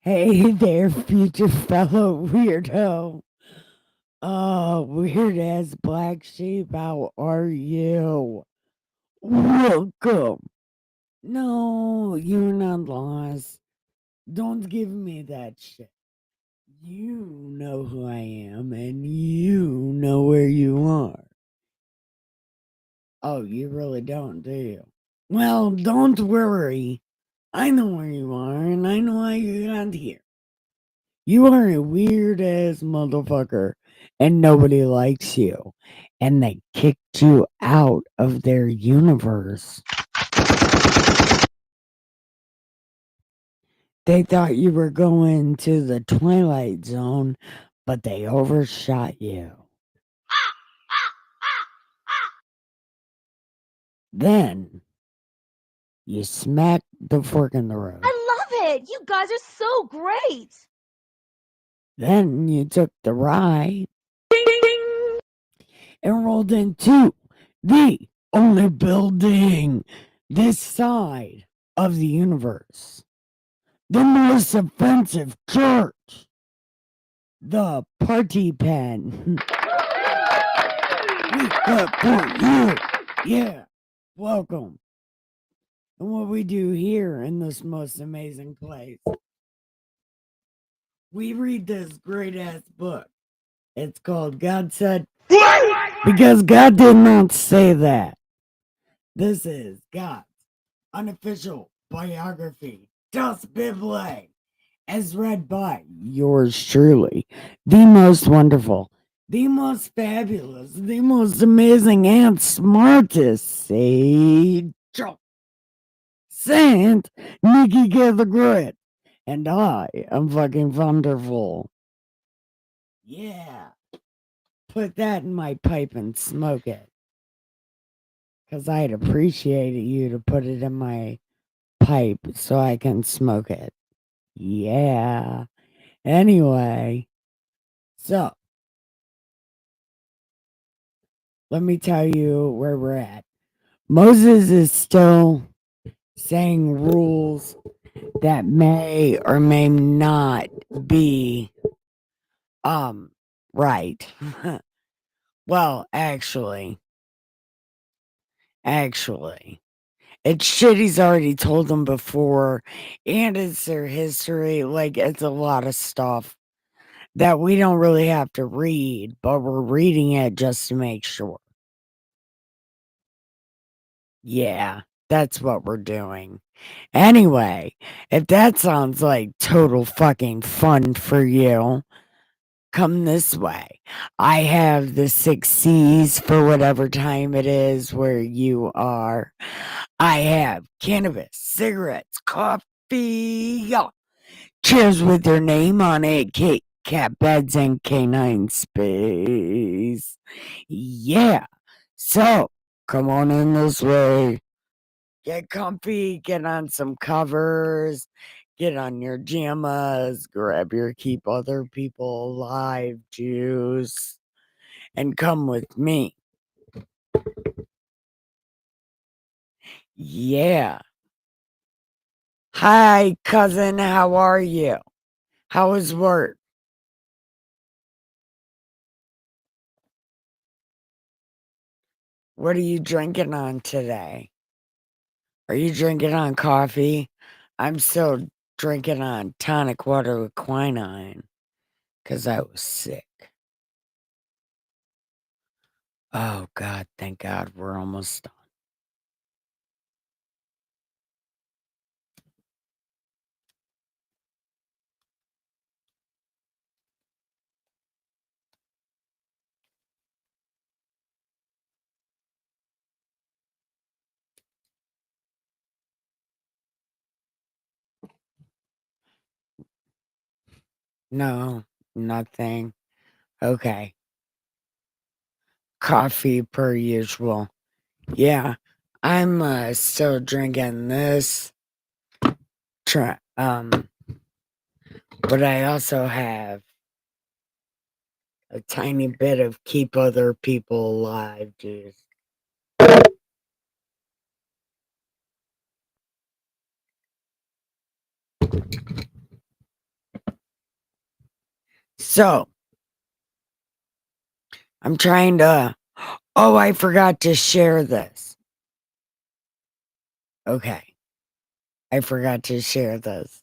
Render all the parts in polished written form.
Hey there, future fellow weirdo. Weird ass black sheep, how are you? Welcome. No, you're not lost. Don't give me that shit. You know who I am, and you know where you are. Oh, you really don't, do you? Well, don't worry. I know where you are, and I know how you got here. You are a weird ass motherfucker and nobody likes you. And they kicked you out of their universe. They thought you were going to the Twilight Zone, but they overshot you. Then you smacked the fork in the road. I love it. You guys are so great. Then you took the ride and rolled into the only building this side of the universe. The most offensive church. The party pen. We clap for you. Yeah. Welcome. And what we do here in this most amazing place, we read this great ass book. It's called God Said, because God did not say that. This is God's unofficial biography, Das Bible, as read by yours truly, the most wonderful, the most fabulous, the most amazing, and smartest sage, Saint Nikki K the Great. And I am fucking wonderful. Yeah. Put that in my pipe and smoke it. Because I'd appreciate you to put it in my pipe so I can smoke it. Yeah. Anyway, so let me tell you where we're at. Moses is still saying rules that may or may not be right. Well, actually, it's shit he's already told them before, and it's their history. Like, it's a lot of stuff that we don't really have to read, but we're reading it just to make sure. Yeah, that's what we're doing. Anyway, if that sounds like total fucking fun for you, come this way. I have the 6 C's for whatever time it is where you are. I have cannabis, cigarettes, coffee, chairs with your name on it, cat beds, and canine space. Yeah. So, come on in this way. Get comfy, get on some covers, get on your jammas, grab your keep other people alive juice, and come with me. Yeah. Hi, cousin, how are you? How was work? What are you drinking on today? Are you drinking on coffee? I'm still drinking on tonic water with quinine because I was sick. Oh, God, thank God we're almost done. No, nothing. Okay. Coffee per usual. Yeah, I'm still drinking this. Try, but I also have a tiny bit of keep other people alive juice. So I'm trying to. Oh, I forgot to share this. Okay. I forgot to share this.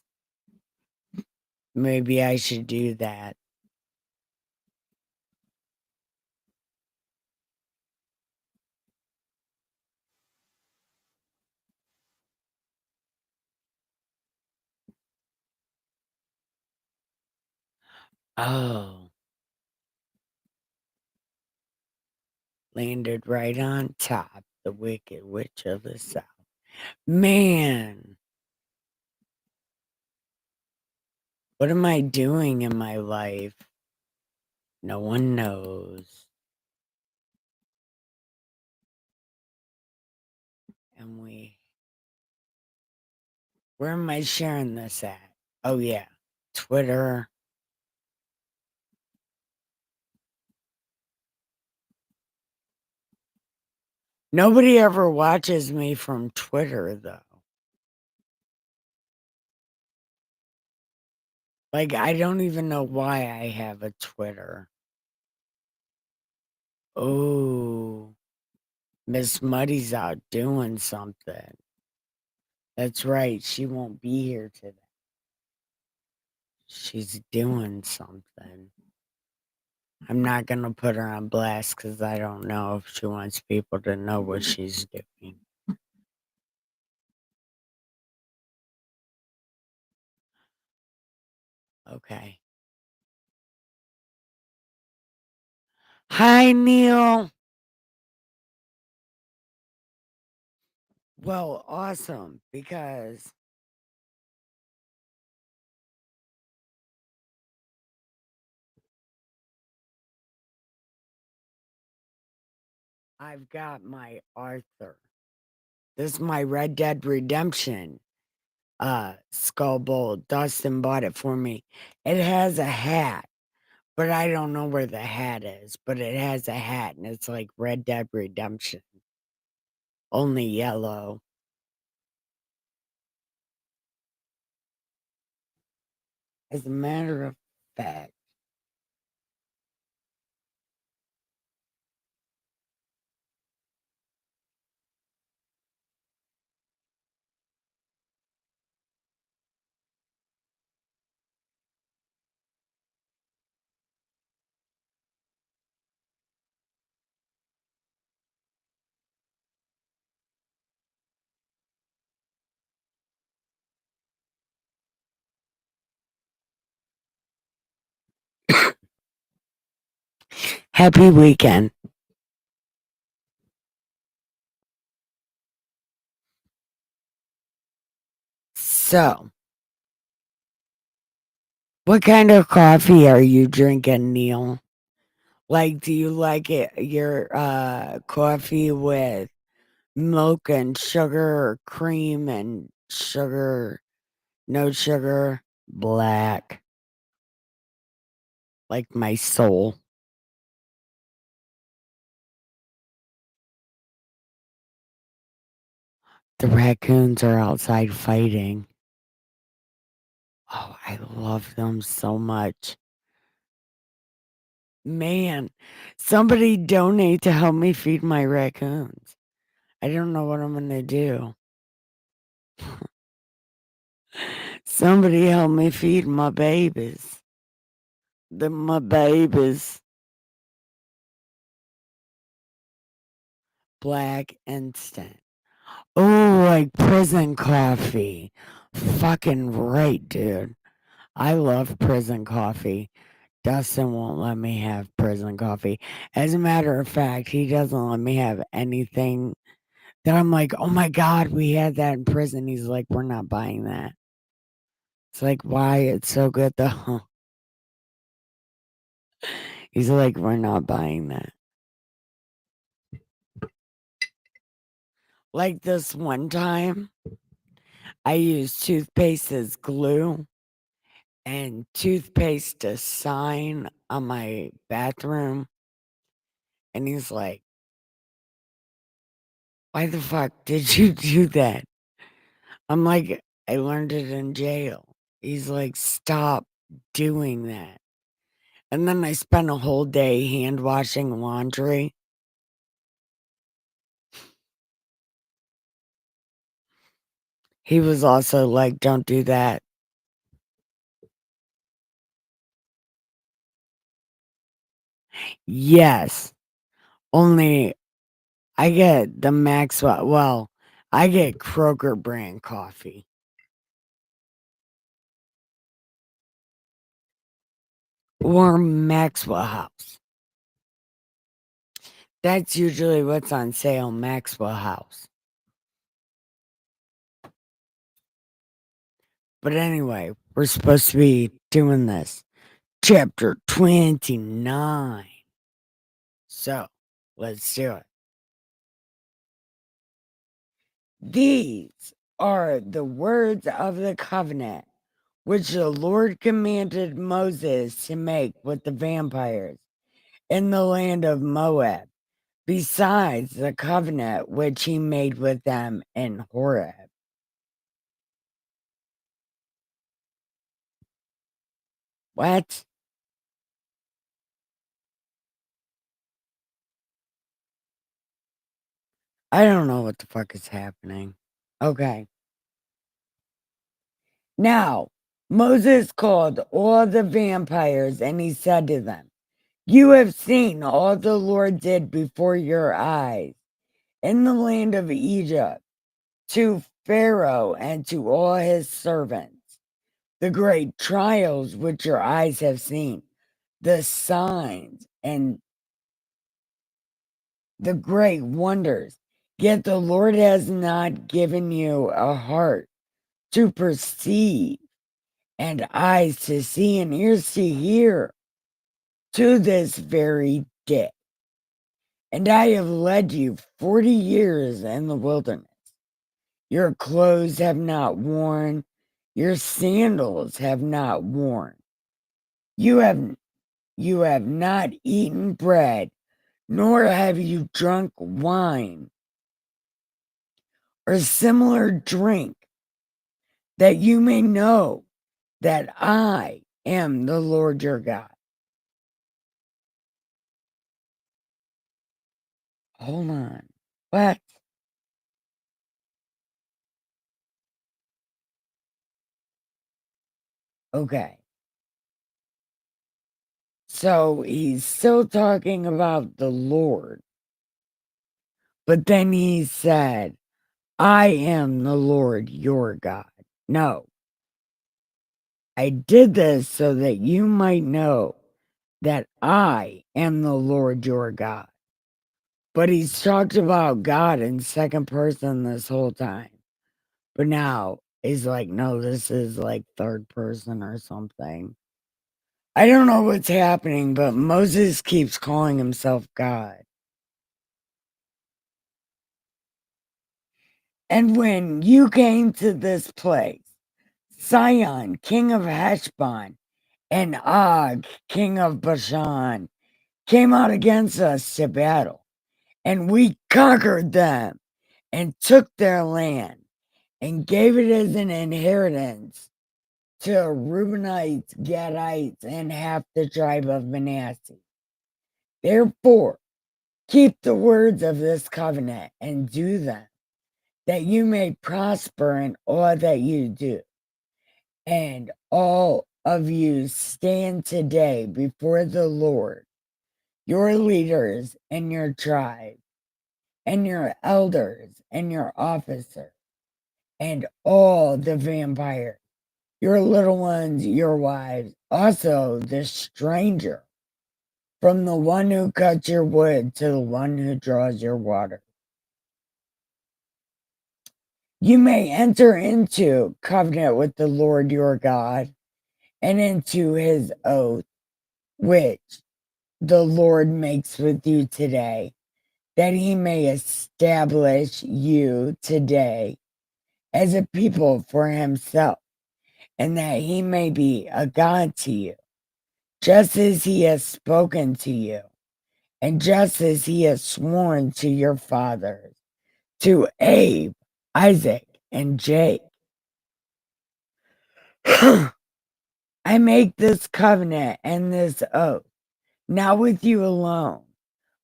Maybe I should do that. Oh, landed right on top. The Wicked Witch of the South. Man, what am I doing in my life? No one knows. And where am I sharing this at? Oh, yeah, Twitter. Nobody ever watches me from Twitter, though. Like, I don't even know why I have a Twitter. Oh, Miss Muddy's out doing something. That's right. She won't be here today. She's doing something. I'm not going to put her on blast because I don't know if she wants people to know what she's doing. Okay. Hi, Neil. Well, awesome, because I've got my Arthur. This is my Red Dead Redemption skull bowl. Dustin bought it for me. It has a hat, but I don't know where the hat is, but it has a hat and it's like Red Dead Redemption. Only yellow. As a matter of fact, happy weekend. So, what kind of coffee are you drinking, Neil? Like, do you like it your coffee with milk and sugar or cream and sugar, no sugar, black, like my soul? The raccoons are outside fighting. Oh, I love them so much. Man, somebody donate to help me feed my raccoons. I don't know what I'm gonna do. Somebody help me feed my babies. My babies. Black instant. Oh, like prison coffee. Fucking right, dude. I love prison coffee. Dustin won't let me have prison coffee. As a matter of fact, he doesn't let me have anything that I'm like, oh my God, we had that in prison. He's like, we're not buying that. It's like, why? It's so good though. He's like, we're not buying that. Like this one time, I used toothpaste as glue and toothpaste to sign on my bathroom. And he's like, why the fuck did you do that? I'm like, I learned it in jail. He's like, stop doing that. And then I spent a whole day hand washing laundry. He was also like, "Don't do that." Yes, only I get the Maxwell well, I get Kroger brand coffee. Or Maxwell House. That's usually what's on sale, Maxwell House. But anyway, we're supposed to be doing this. Chapter 29. So, let's do it. These are the words of the covenant which the Lord commanded Moses to make with the vampires in the land of Moab, besides the covenant which he made with them in Horeb. What? I don't know what the fuck is happening. Okay. Now, Moses called all the vampires and he said to them, "You have seen all the Lord did before your eyes in the land of Egypt to Pharaoh and to all his servants, the great trials which your eyes have seen, the signs and the great wonders. Yet the Lord has not given you a heart to perceive and eyes to see and ears to hear to this very day. And I have led you 40 years in the wilderness. Your clothes have not worn, your sandals have not worn. You have not eaten bread, nor have you drunk wine or similar drink, that you may know that I am the Lord your God." Hold on. What? Okay. So he's still talking about the Lord, but then he said, "I am the Lord your God." No, I did this so that you might know that I am the Lord your God. But he's talked about God in second person this whole time. But now he's like, no, this is like third person or something. I don't know what's happening, but Moses keeps calling himself God. "And when you came to this place, Sihon, king of Heshbon, and Og, king of Bashan, came out against us to battle, and we conquered them and took their land and gave it as an inheritance to Reubenites, Gadites, and half the tribe of Manasseh. Therefore, keep the words of this covenant and do them, that you may prosper in all that you do. And all of you stand today before the Lord, your leaders and your tribe, and your elders and your officers, and all the vampires, your little ones, your wives, also the stranger, from the one who cuts your wood to the one who draws your water. You may enter into covenant with the Lord your God and into his oath, which the Lord makes with you today, that he may establish you today as a people for himself, and that he may be a God to you, just as he has spoken to you, and just as he has sworn to your fathers, to Abe, Isaac, and Jacob. I make this covenant and this oath, not with you alone,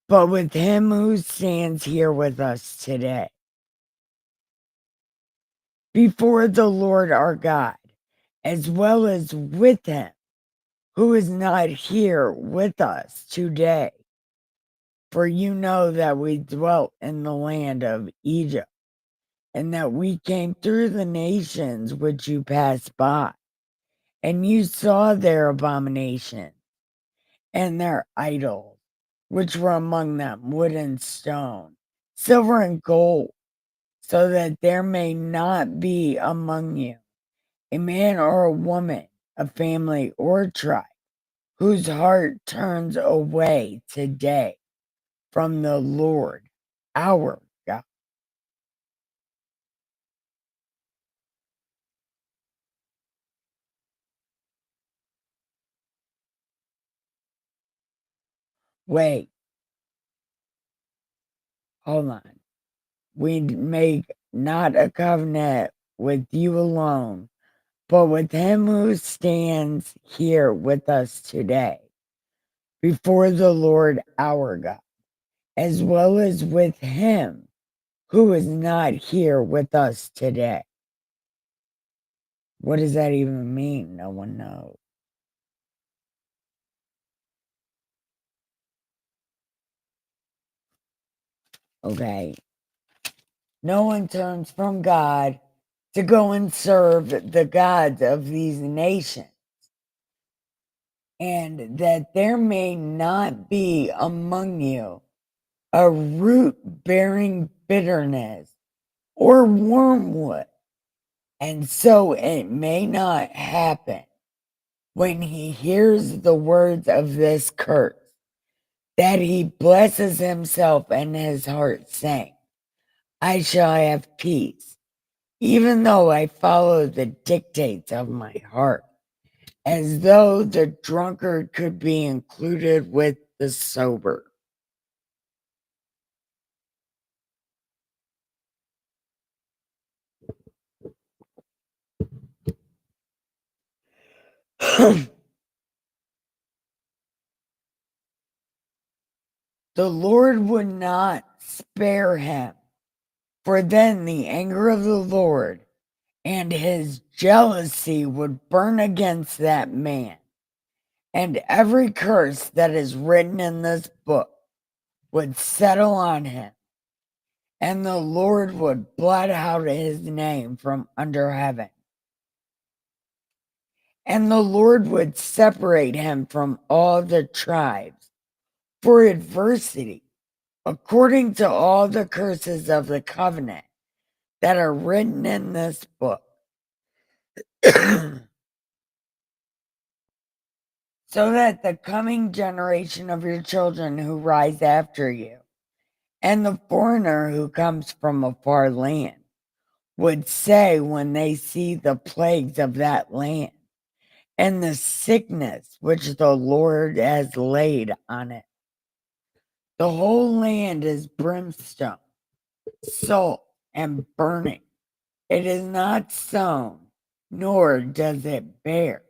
but with him who stands here with us today. Before the Lord our God, as well as with him who is not here with us today. For you know that we dwelt in the land of Egypt, and that we came through the nations which you passed by, and you saw their abomination and their idols, which were among them wood and stone, silver and gold, so that there may not be among you a man or a woman, a family or a tribe, whose heart turns away today from the Lord our God. Wait, hold on. We make not a covenant with you alone, but with him who stands here with us today before the Lord our God, as well as with him who is not here with us today. What does that even mean? No one knows. Okay. No one turns from God to go and serve the gods of these nations, and that there may not be among you a root bearing bitterness or wormwood, and so it may not happen when he hears the words of this curse that he blesses himself in his heart, saying, I shall have peace, even though I follow the dictates of my heart, as though the drunkard could be included with the sober. The Lord would not spare him, for then the anger of the Lord and his jealousy would burn against that man, and every curse that is written in this book would settle on him, and the Lord would blot out his name from under heaven. And the Lord would separate him from all the tribes for adversity, according to all the curses of the covenant that are written in this book. So that the coming generation of your children who rise after you, and the foreigner who comes from a far land, would say when they see the plagues of that land, and the sickness which the Lord has laid on it. The whole land is brimstone, salt, and burning. It is not sown, nor does it bear.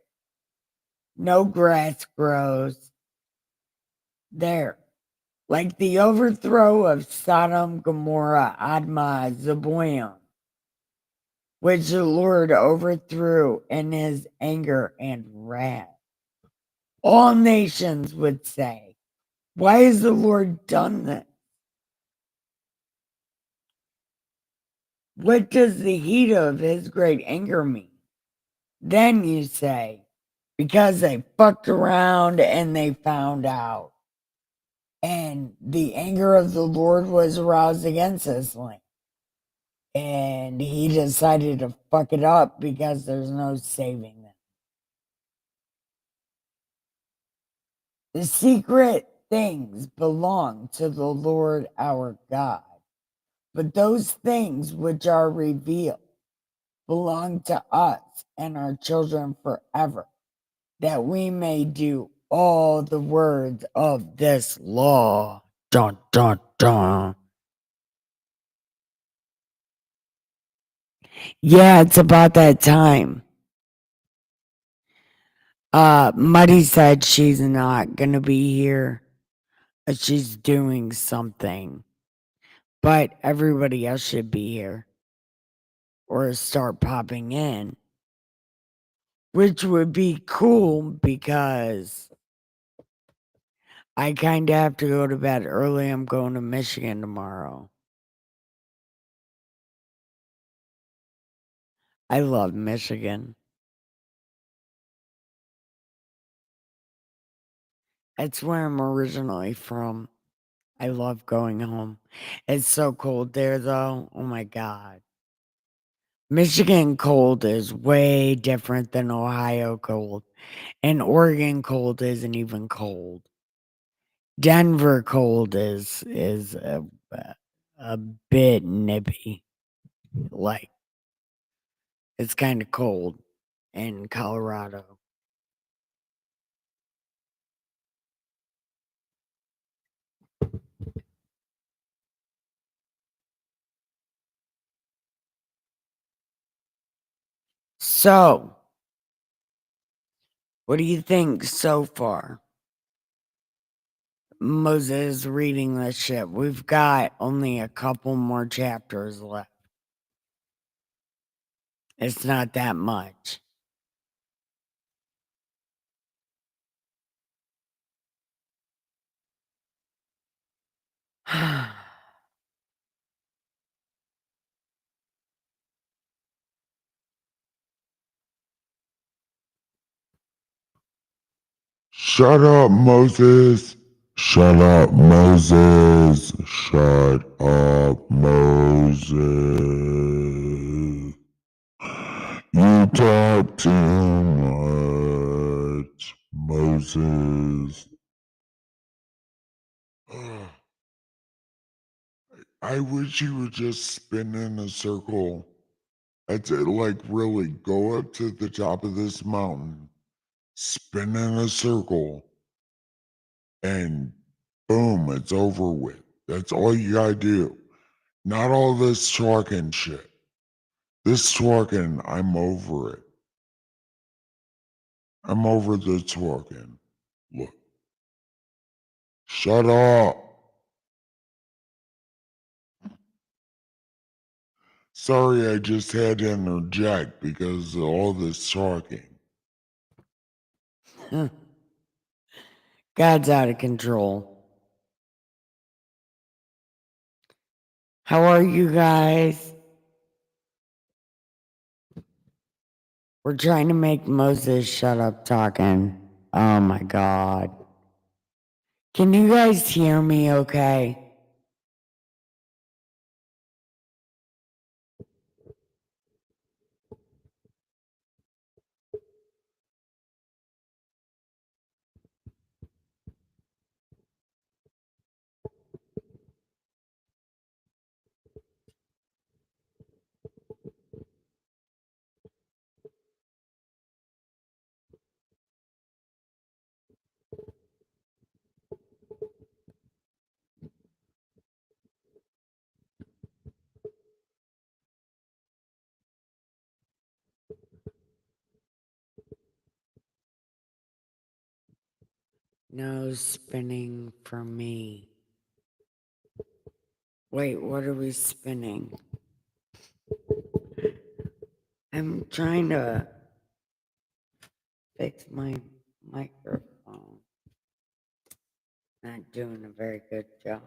No grass grows there. Like the overthrow of Sodom, Gomorrah, Admah, Zeboim, which the Lord overthrew in his anger and wrath. All nations would say, why has the Lord done this? What does the heat of his great anger mean? Then you say, because they fucked around and they found out. And the anger of the Lord was aroused against this land. And he decided to fuck it up because there's no saving them. The secret things belong to the Lord our God, but those things which are revealed belong to us and our children forever, that we may do all the words of this law. Dun, dun, dun. Yeah, it's about that time. Muddy said she's not gonna be here. She's doing something. But everybody else should be here or start popping in, which would be cool because I kind of have to go to bed early. I'm going to Michigan tomorrow. I love Michigan. It's where I'm originally from. I love going home. It's so cold there, though. Oh my God. Michigan cold is way different than Ohio cold, and Oregon cold isn't even cold. Denver cold is a bit nippy. Like it's kind of cold in Colorado. So, what do you think so far? Moses reading this shit. We've got only a couple more chapters left. It's not that much. Shut up, Moses. Shut up, Moses. Shut up, Moses. You talk too much, Moses. I wish you would just spin in a circle. That's it, like really go up to the top of this mountain, spin in a circle, and boom, it's over with. That's all you gotta do. Not all this talking shit. This talking, I'm over it. I'm over the talking. Look, shut up. Sorry, I just had to interject because of all this talking. God's out of control. How are you guys? We're trying to make Moses shut up talking. Oh my God. Can you guys hear me okay? No spinning for me. Wait, what are we spinning? I'm trying to fix my microphone. Not doing a very good job.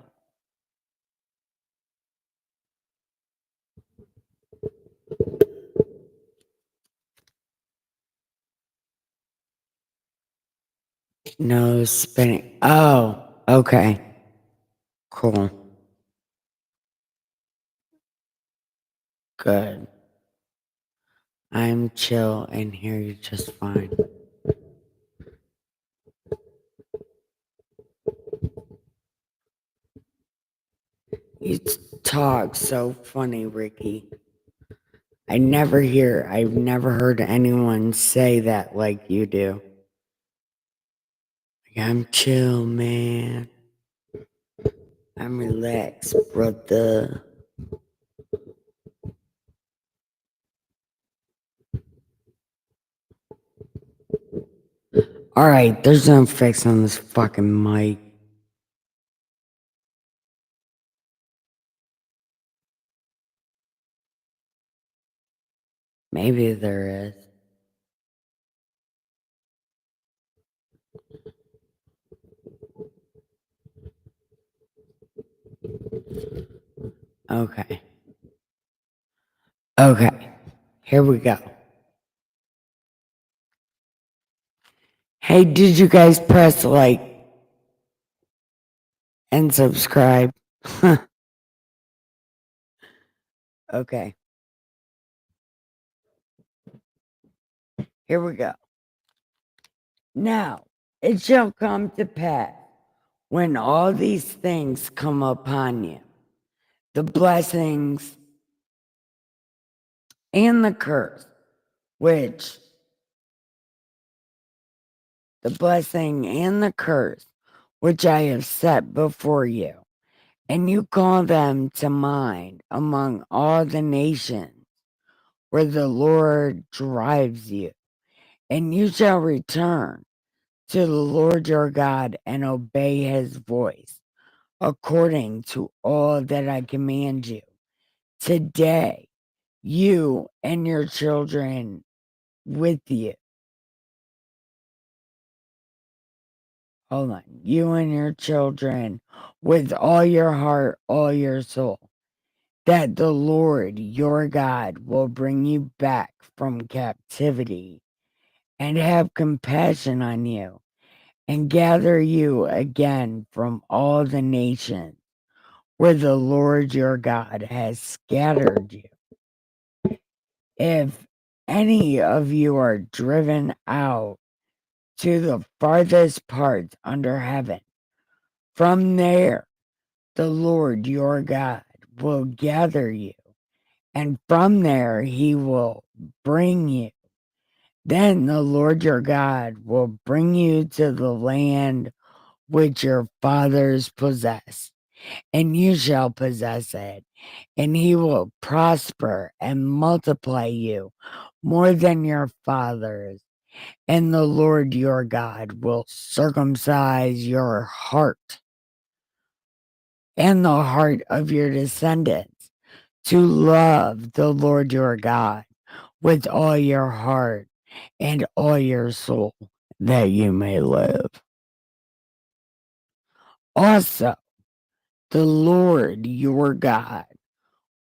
No spinning. Oh, okay. Cool. Good. I'm chill and hear you just fine. You talk so funny, Ricky. I've never heard anyone say that like you do. Like, I'm chill, man. I'm relaxed, brother. Alright, there's no fixing this fucking mic. Maybe there is. Okay. Okay. Here we go. Hey, did you guys press like and subscribe? Okay. Here we go. Now, it shall come to pass when all these things come upon you, the blessings and the curse, which the blessing and the curse which I have set before you, and you call them to mind among all the nations where the Lord drives you, and you shall return to the Lord your God and obey his voice according to all that I command you. Today, you and your children with you. Hold on. You and your children with all your heart, all your soul, that the Lord your God will bring you back from captivity and have compassion on you and gather you again from all the nations where the Lord your God has scattered you. If any of you are driven out to the farthest parts under heaven, from there the Lord your God will gather you, and from there he will bring you. Then the Lord your God will bring you to the land which your fathers possessed, and you shall possess it, and he will prosper and multiply you more than your fathers. And the Lord your God will circumcise your heart and the heart of your descendants to love the Lord your God with all your heart and all your soul, that you may live. Also, the Lord your God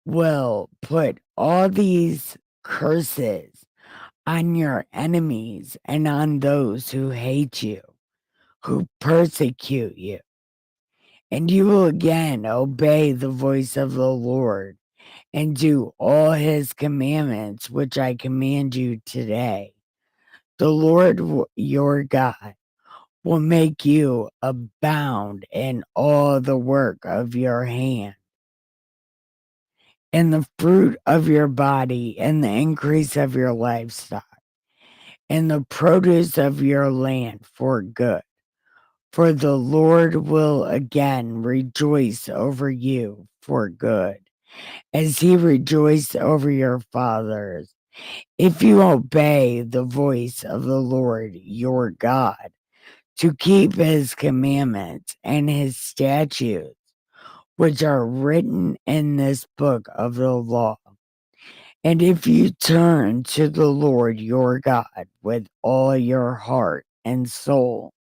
will put all these curses on your enemies and on those who hate you, who persecute you. And you will again obey the voice of the Lord and do all his commandments, which I command you today. The Lord your God will make you abound in all the work of your hand, in the fruit of your body, and the increase of your livestock, and the produce of your land for good. For the Lord will again rejoice over you for good, as he rejoiced over your fathers, if you obey the voice of the Lord your God, to keep his commandments and his statutes, which are written in this book of the law. And if you turn to the Lord your God with all your heart and soul,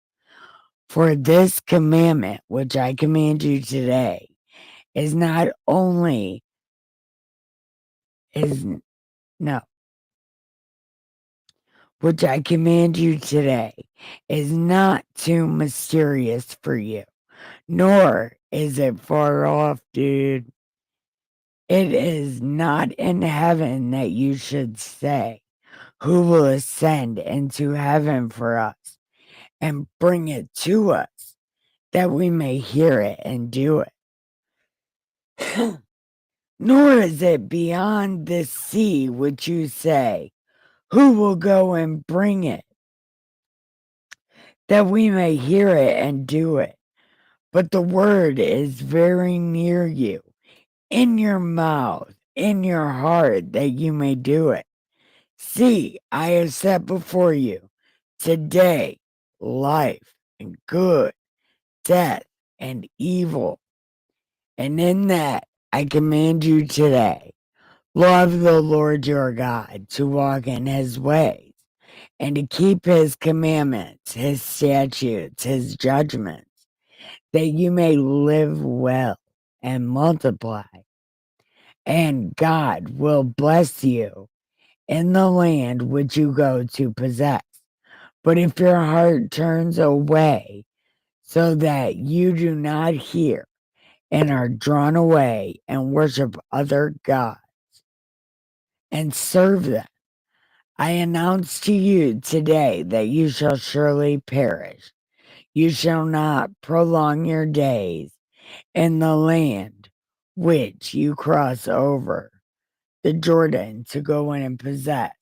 for this commandment which I command you today is not only is no which I command you today is not too mysterious for you, nor is it far off, dude. It is not in heaven that you should say, who will ascend into heaven for us and bring it to us, that we may hear it and do it. Nor is it beyond the sea which you say, who will go and bring it, that we may hear it and do it. But the word is very near you, in your mouth, in your heart, that you may do it. See, I have set before you today life and good, death and evil. And in that, I command you today, love the Lord your God, to walk in his ways, and to keep his commandments, his statutes, his judgments, that you may live well and multiply. And God will bless you in the land which you go to possess. But if your heart turns away so that you do not hear and are drawn away and worship other gods and serve them, I announce to you today that you shall surely perish. You shall not prolong your days in the land which you cross over the Jordan to go in and possess.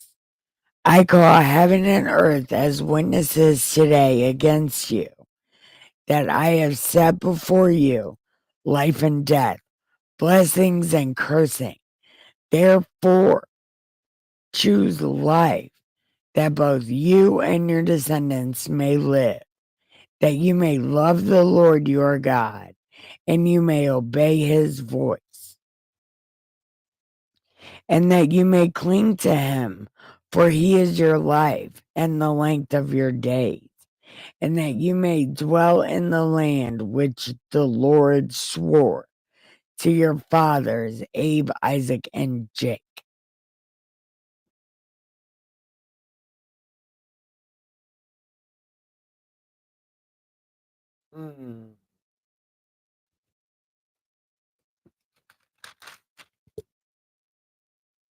I call heaven and earth as witnesses today against you, that I have set before you life and death, blessings and cursing. Therefore, choose life, that both you and your descendants may live, that you may love the Lord your God, and you may obey his voice, and that you may cling to him, for he is your life and the length of your days, and that you may dwell in the land which the Lord swore to your fathers, Abe, Isaac, and Jacob. Mm.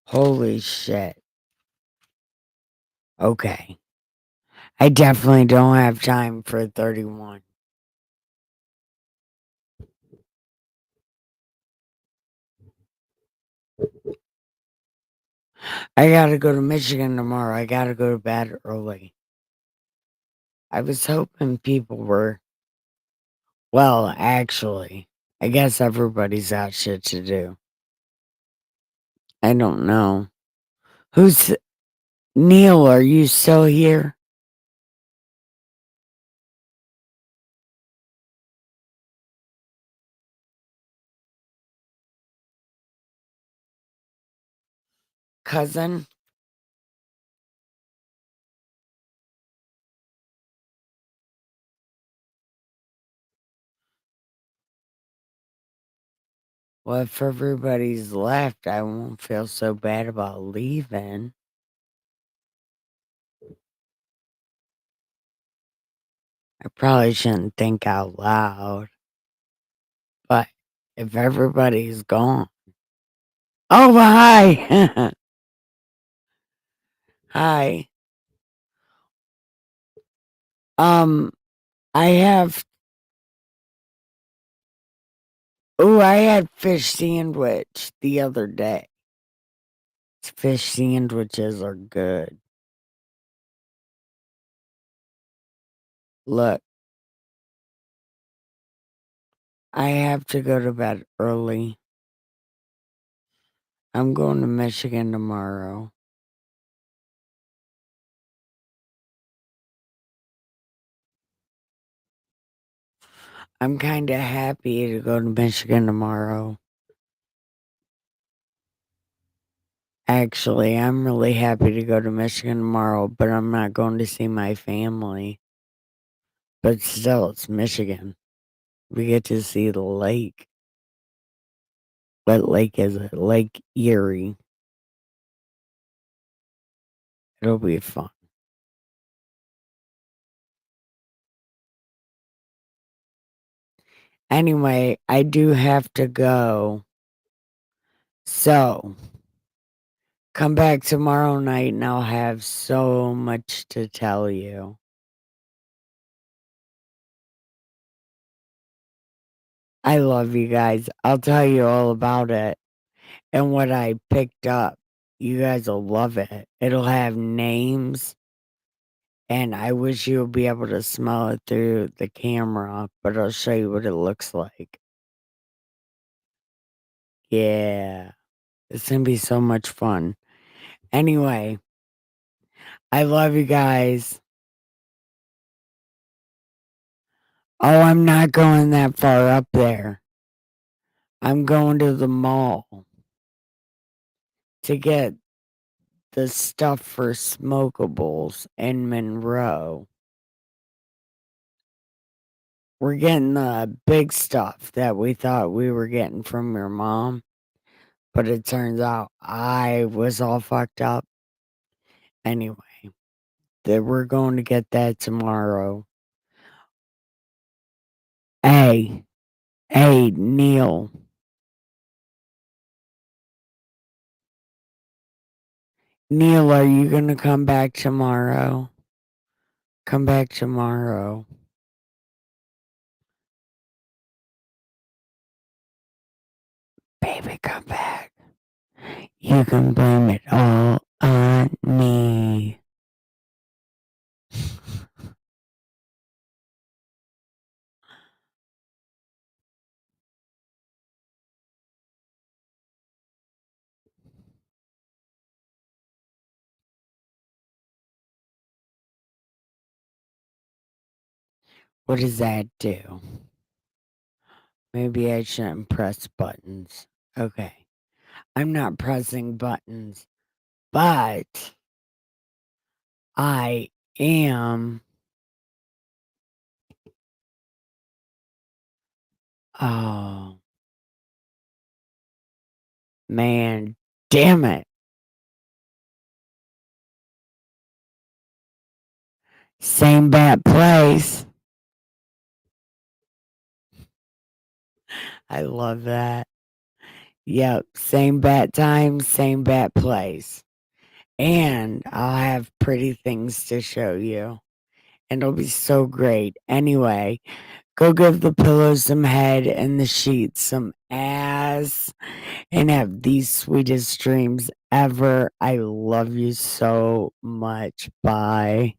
Holy shit. Okay. I definitely don't have time for 31. I gotta go to Michigan tomorrow. I gotta go to bed early. I was hoping people were, well, actually, I guess everybody's got shit to do. I don't know. Who's Neil? Are you still here? Cousin? Well, if everybody's left, I won't feel so bad about leaving. I probably shouldn't think out loud, but if everybody's gone. Oh, hi. Hi. Um, I have, oh, I had fish sandwich the other day. Fish sandwiches are good. Look, I have to go to bed early. I'm going to Michigan tomorrow. I'm kind of happy to go to Michigan tomorrow. Actually, I'm really happy to go to Michigan tomorrow, but I'm not going to see my family. But still, it's Michigan. We get to see the lake. What lake is it? Lake Erie. It'll be fun. Anyway, I do have to go. So, come back tomorrow night and I'll have so much to tell you. I love you guys. I'll tell you all about it and what I picked up. You guys will love it. It'll have names, and I wish you'll be able to smell it through the camera, but I'll show you what it looks like. Yeah, it's gonna be so much fun. Anyway, I love you guys. Oh, I'm not going that far up there. I'm going to the mall to get the stuff for smokables in Monroe. We're getting the big stuff that we thought we were getting from your mom, but it turns out I was all fucked up. Anyway, that we're going to get that tomorrow. Hey, hey, Neil. Neil, are you going to come back tomorrow? Come back tomorrow. Baby, come back. You can blame it all on me. What does that do? Maybe I shouldn't press buttons. Okay. I'm not pressing buttons, but I am. Oh, man. Damn it. Same bad place. I love that. Yep. Same bat time, same bat place. And I'll have pretty things to show you. And it'll be so great. Anyway, go give the pillows some head and the sheets some ass and have the sweetest dreams ever. I love you so much. Bye.